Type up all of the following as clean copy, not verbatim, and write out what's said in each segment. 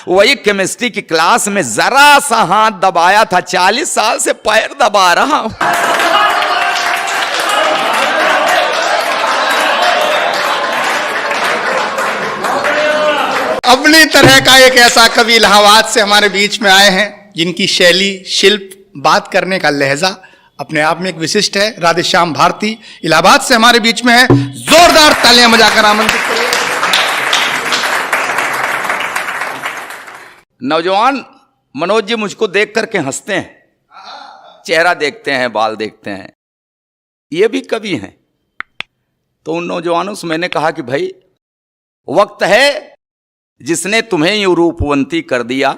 वही केमिस्ट्री की क्लास में जरा सा हाथ दबाया था, 40 साल से पैर दबा रहा हूं। अपनी तरह का एक ऐसा कवि इलाहाबाद से हमारे बीच में आए हैं जिनकी शैली, शिल्प, बात करने का लहजा अपने आप में एक विशिष्ट है। राधेश्याम भारती इलाहाबाद से हमारे बीच में है। जोरदार तालियां बजाकर आमंत्रित करें। नौजवान मनोज जी मुझको देख करके हंसते हैं, चेहरा देखते हैं, बाल देखते हैं, ये भी कवि हैं। तो उन नौजवानों से मैंने कहा कि भाई वक्त है जिसने तुम्हें यूं रूपवंती कर दिया।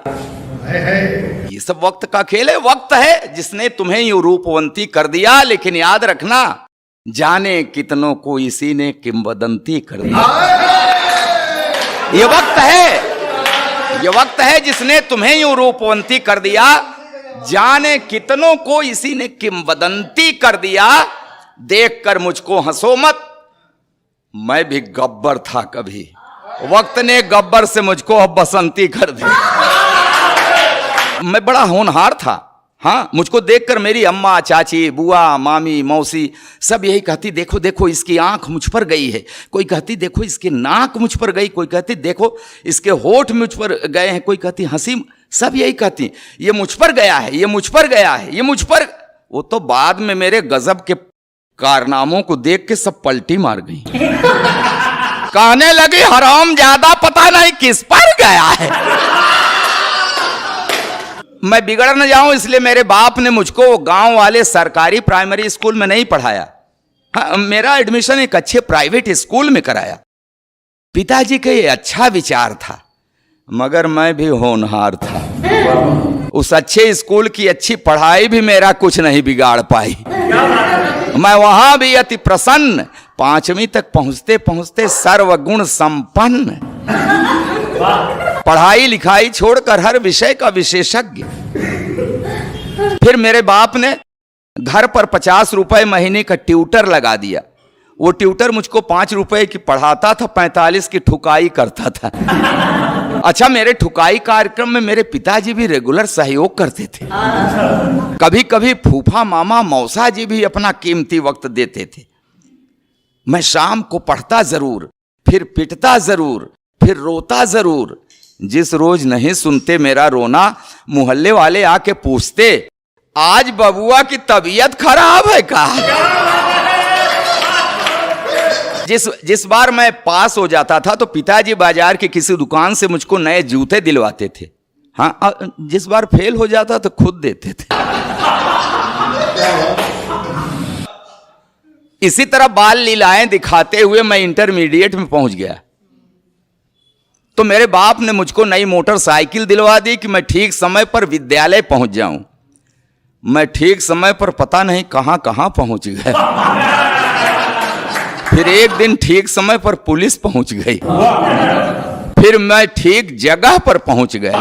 ये सब वक्त का खेल है। वक्त है जिसने तुम्हें यूं रूपवंती कर दिया, लेकिन याद रखना जाने कितनों को इसी ने किंवदंती कर दिया। ये वक्त है, ये वक्त है जिसने तुम्हें यूं रूपवंती कर दिया, जाने कितनों को इसी ने किंवदंती कर दिया। देखकर मुझको हंसो मत, मैं भी गब्बर था कभी, वक्त ने गब्बर से मुझको अब बसंती कर दी। मैं बड़ा होनहार था। हाँ, मुझको देखकर मेरी अम्मा, चाची, बुआ, मामी, मौसी सब यही कहती, देखो देखो इसकी आंख मुझ पर गई है। कोई कहती देखो इसकी नाक मुझ पर गई, कोई कहती देखो इसके होठ मुझ पर गए हैं, कोई कहती हंसी, सब यही कहती ये मुझ पर गया है, ये मुझ पर गया है, ये मुझ पर। वो तो बाद में मेरे गजब के कारनामों को देख के सब पलटी मार गई। कहने लगी हराम ज्यादा पता नहीं किस पर गया है। मैं बिगड़ न जाऊं इसलिए मेरे बाप ने मुझको गांव वाले सरकारी प्राइमरी स्कूल में नहीं पढ़ाया। हाँ, मेरा एडमिशन एक अच्छे प्राइवेट स्कूल में कराया। पिताजी का ये अच्छा विचार था, मगर मैं भी होनहार था। उस अच्छे स्कूल की अच्छी पढ़ाई भी मेरा कुछ नहीं बिगाड़ पाई। मैं वहां भी अति प्रसन्न, 5वीं तक पहुंचते पहुंचते सर्वगुण संपन्न, पढ़ाई लिखाई छोड़कर हर विषय का विशेषज्ञ। फिर मेरे बाप ने घर पर 50 रुपए महीने का ट्यूटर लगा दिया। वो ट्यूटर मुझको 5 रुपए की पढ़ाता था, 45 की ठुकाई करता था। अच्छा, मेरे ठुकाई कार्यक्रम में मेरे पिताजी भी रेगुलर सहयोग करते थे। कभी कभी फूफा, मामा, मौसा जी भी अपना कीमती वक्त देते थे। मैं शाम को पढ़ता जरूर, फिर पिटता जरूर, फिर रोता जरूर। जिस रोज नहीं सुनते मेरा रोना, मोहल्ले वाले आके पूछते आज बबुआ की तबीयत खराब है का? जिस बार मैं पास हो जाता था तो पिताजी बाजार की किसी दुकान से मुझको नए जूते दिलवाते थे। हाँ, जिस बार फेल हो जाता तो खुद देते थे। इसी तरह बाल लीलाएं दिखाते हुए मैं इंटरमीडिएट में पहुंच गया। तो मेरे बाप ने मुझको नई मोटरसाइकिल दिलवा दी कि मैं ठीक समय पर विद्यालय पहुंच जाऊं। मैं ठीक समय पर पता नहीं कहां कहां पहुंच गया। फिर एक दिन ठीक समय पर पुलिस पहुंच गई। फिर मैं ठीक जगह पर पहुंच गया।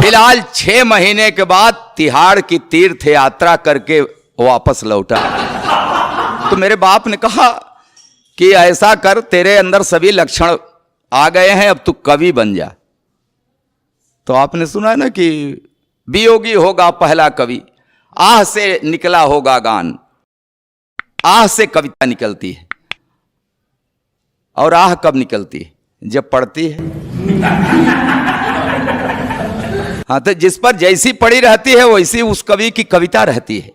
फिलहाल 6 महीने के बाद तिहाड़ की तीर्थ यात्रा करके वापस लौटा। तो मेरे बाप ने कहा कि ऐसा कर, तेरे अंदर सभी लक्षण आ गए हैं, अब तू कवि बन जा। तो आपने सुना ना कि वियोगी होगा पहला कवि, आह से निकला होगा गान। आह से कविता निकलती है, और आह कब निकलती है? जब पढ़ती है। हाँ, तो जिस पर जैसी पड़ी रहती है वैसी उस कवि की कविता रहती है।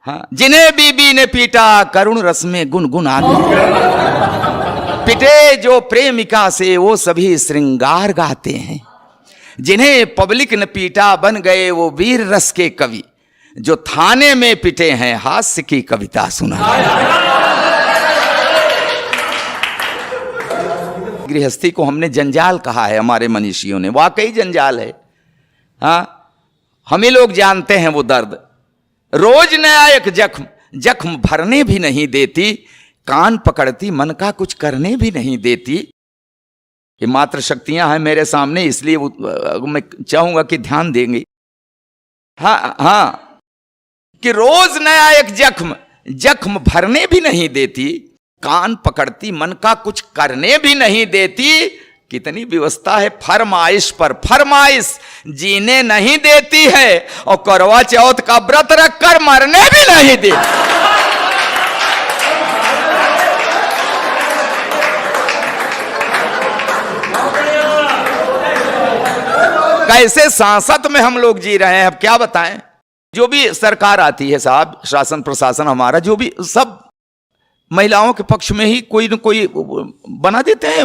हाँ, जिन्हें बीबी ने पीटा करुण रस में गुनगुना पिटे जो प्रेमिका से वो सभी श्रृंगार गाते हैं। जिन्हें पब्लिक ने पीटा बन गए वो वीर रस के कवि, जो थाने में पिटे हैं हास्य की कविता सुना। गृहस्थी को हमने जंजाल कहा है हमारे मनीषियों ने, वाकई जंजाल है। हाँ, हम ही लोग जानते हैं वो दर्द। रोज नया एक जख्म, जख्म भरने भी नहीं देती, कान पकड़ती मन का कुछ करने भी नहीं देती। ये मात्र शक्तियां हैं मेरे सामने, इसलिए मैं चाहूंगा कि ध्यान देंगे। हाँ हाँ, कि रोज नया एक जख्म, जख्म भरने भी नहीं देती, कान पकड़ती, मन का कुछ करने भी नहीं देती। कितनी व्यवस्था है फरमाइश पर फरमाइश, जीने नहीं देती है और करवा चौथ का व्रत रखकर मरने भी नहीं देती। कैसे सांसत में हम लोग जी रहे हैं, अब क्या बताएं। जो भी सरकार आती है साहब, शासन प्रशासन हमारा जो भी, सब महिलाओं के पक्ष में ही कोई न कोई बना देते हैं।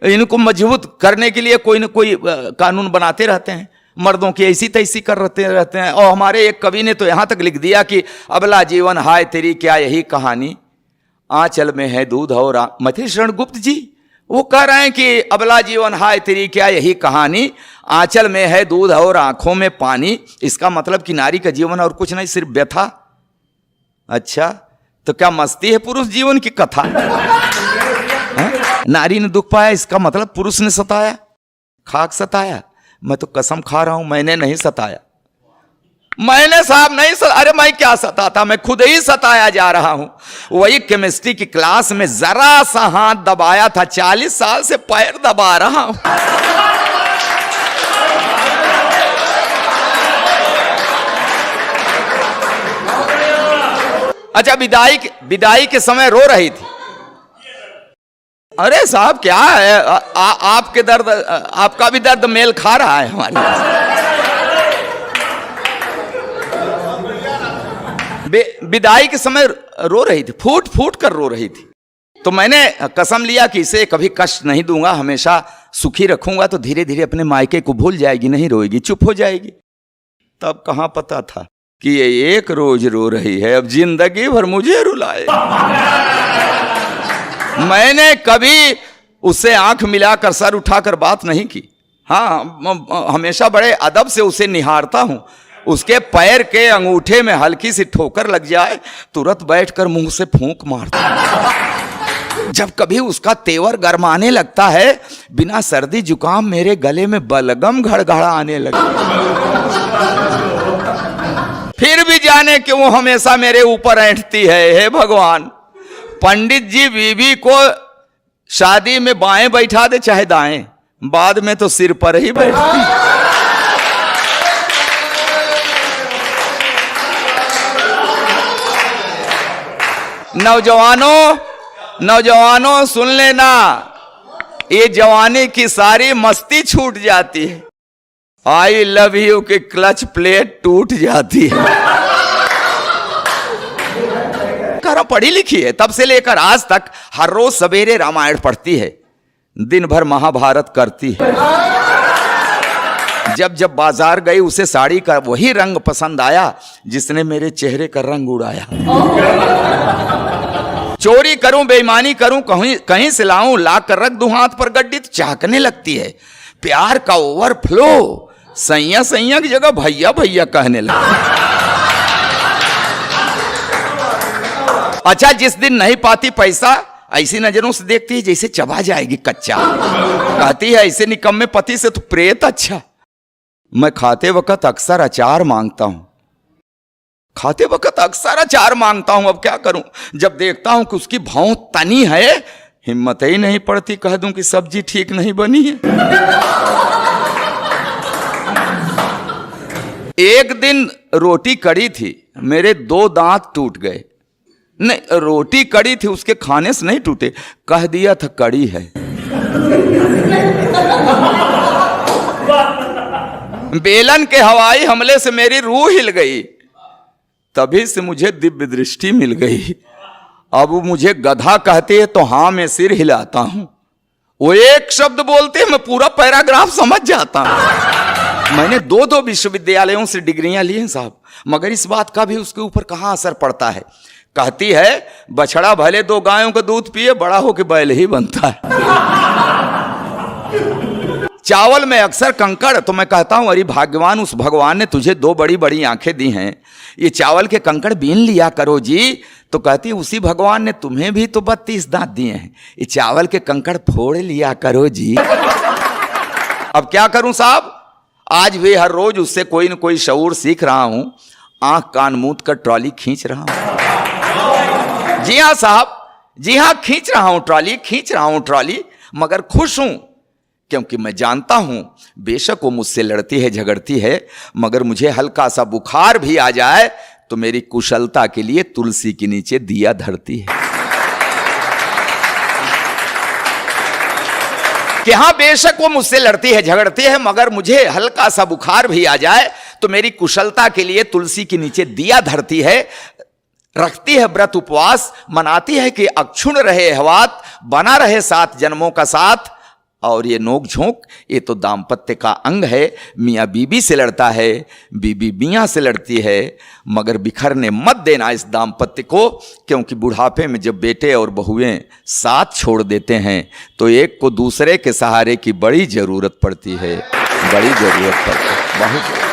इनको मजबूत करने के लिए कोई न कोई कानून बनाते रहते हैं। मर्दों की ऐसी तैसी कर रहते हैं। और हमारे एक कवि ने तो यहाँ तक लिख दिया कि अबला जीवन हाय तेरी क्या यही कहानी, आंचल में है दूध और मथे शरण गुप्त जी वो कह रहे हैं कि अबला जीवन हाय तेरी क्या यही कहानी, आंचल में है दूध और आंखों में पानी। इसका मतलब कि नारी का जीवन और कुछ नहीं, सिर्फ व्यथा। अच्छा, तो क्या मस्ती है पुरुष जीवन की कथा? नारी ने दुख पाया, इसका मतलब पुरुष ने सताया, खाक सताया। मैं तो कसम खा रहा हूं मैंने नहीं सताया, मैंने साहब नहीं अरे मैं क्या सताता, मैं खुद ही सताया जा रहा हूं। वही केमिस्ट्री की क्लास में जरा सा हाथ दबाया था, 40 साल से पैर दबा रहा हूं। अच्छा, विदाई के समय रो रही थी। अरे साहब क्या है, आपके दर्द, आपका भी दर्द मेल खा रहा है हमारे। विदाई के समय रो रही थी, फूट फूट कर रो रही थी। तो मैंने कसम लिया कि इसे कभी कष्ट नहीं दूंगा, हमेशा सुखी रखूंगा, तो धीरे धीरे अपने मायके को भूल जाएगी, नहीं रोएगी, चुप हो जाएगी। तब कहां पता था कि ये एक रोज रो रही है, अब जिंदगी भर मुझे रुलाए। मैंने कभी उससे आंख मिलाकर सर उठाकर बात नहीं की। हाँ, हमेशा बड़े अदब से उसे निहारता हूं। उसके पैर के अंगूठे में हल्की सी ठोकर लग जाए, तुरंत बैठकर मुंह से फूंक मारता। जब कभी उसका तेवर गरमाने लगता है, बिना सर्दी जुकाम मेरे गले में बलगम घड़घड़ा आने लगे। फिर भी जाने कि वो हमेशा मेरे ऊपर ऐंठती है। हे भगवान, पंडित जी बीवी को शादी में बाएं बैठा दे चाहे दाएं, बाद में तो सिर पर ही बैठती। नौजवानों सुन लेना, ये जवानी की सारी मस्ती छूट जाती है। आई लव यू की क्लच प्लेट टूट जाती है। करो पढ़ी लिखी है, तब से लेकर आज तक हर रोज सवेरे रामायण पढ़ती है, दिन भर महाभारत करती है। जब बाजार गई उसे साड़ी का वही रंग पसंद आया जिसने मेरे चेहरे का रंग उड़ाया। चोरी करूं, बेईमानी करूं, कहीं से लाऊं, ला कर रख दूं हाथ पर गड्डी, तो चाहकने लगती है। प्यार का ओवरफ्लो, सैया सैया की जगह भैया भैया कहने लगा। अच्छा, जिस दिन नहीं पाती पैसा, ऐसी नजरों से देखती है जैसे चबा जाएगी कच्चा। कहती है ऐसे निकम्मे पति से तो प्रेत अच्छा। मैं खाते वक्त अक्सर अचार मांगता हूं, अब क्या करूं। जब देखता हूं कि उसकी भौं तनी है, हिम्मत ही नहीं पड़ती कह दूं कि सब्जी ठीक नहीं बनी है। एक दिन रोटी कड़ी थी, मेरे 2 दांत टूट गए। नहीं, रोटी कड़ी थी, उसके खाने से नहीं टूटे, कह दिया था कड़ी है। बेलन के हवाई हमले से मेरी रूह हिल गई, तभी से मुझे दिव्य दृष्टि मिल गई। अब मुझे गधा कहते हैं तो हाँ मैं सिर हिलाता हूं। वो एक शब्द बोलते हैं मैं पूरा पैराग्राफ समझ जाता हूं। मैंने 2 विश्वविद्यालयों से डिग्रियां ली हैं साहब, मगर इस बात का भी उसके ऊपर कहां असर पड़ता है। कहती है बछड़ा भले 2 गायों का दूध पिए, बड़ा होके बैल ही बनता है। चावल में अक्सर कंकड़, तो मैं कहता हूं अरे भाग्यवान, उस भगवान ने तुझे 2 बड़ी बड़ी आंखें दी हैं, ये चावल के कंकड़ बीन लिया करो जी। तो कहती उसी भगवान ने तुम्हें भी तो 32 दांत दिए हैं, ये चावल के कंकड़ फोड़ लिया करो जी। अब क्या करूं साहब, आज भी हर रोज उससे कोई न कोई शऊर सीख रहा हूं, आंख कान मूंद कर ट्रॉली खींच रहा हूं। जी हाँ साहब, जी हां, खींच रहा हूं ट्रॉली, मगर खुश हूं, क्योंकि मैं जानता हूं बेशक वो मुझसे लड़ती है, झगड़ती है, मगर मुझे हल्का सा बुखार भी आ जाए तो मेरी कुशलता के लिए तुलसी के नीचे दिया धरती है। कि हां, बेशक वो मुझसे लड़ती है, झगड़ती है, मगर मुझे हल्का सा बुखार भी आ जाए तो मेरी कुशलता के लिए तुलसी के नीचे दिया धरती है, रखती है व्रत उपवास, मनाती है कि अक्षुण रहे हवात, बना रहे 7 जन्मों का साथ। और ये नोक झोंक, ये तो दाम्पत्य का अंग है। मियाँ बीबी से लड़ता है, बीबी मियाँ से लड़ती है, मगर बिखरने मत देना इस दाम्पत्य को, क्योंकि बुढ़ापे में जब बेटे और बहुएं साथ छोड़ देते हैं तो एक को दूसरे के सहारे की बड़ी जरूरत पड़ती है, बड़ी जरूरत पड़ती है, बहुत।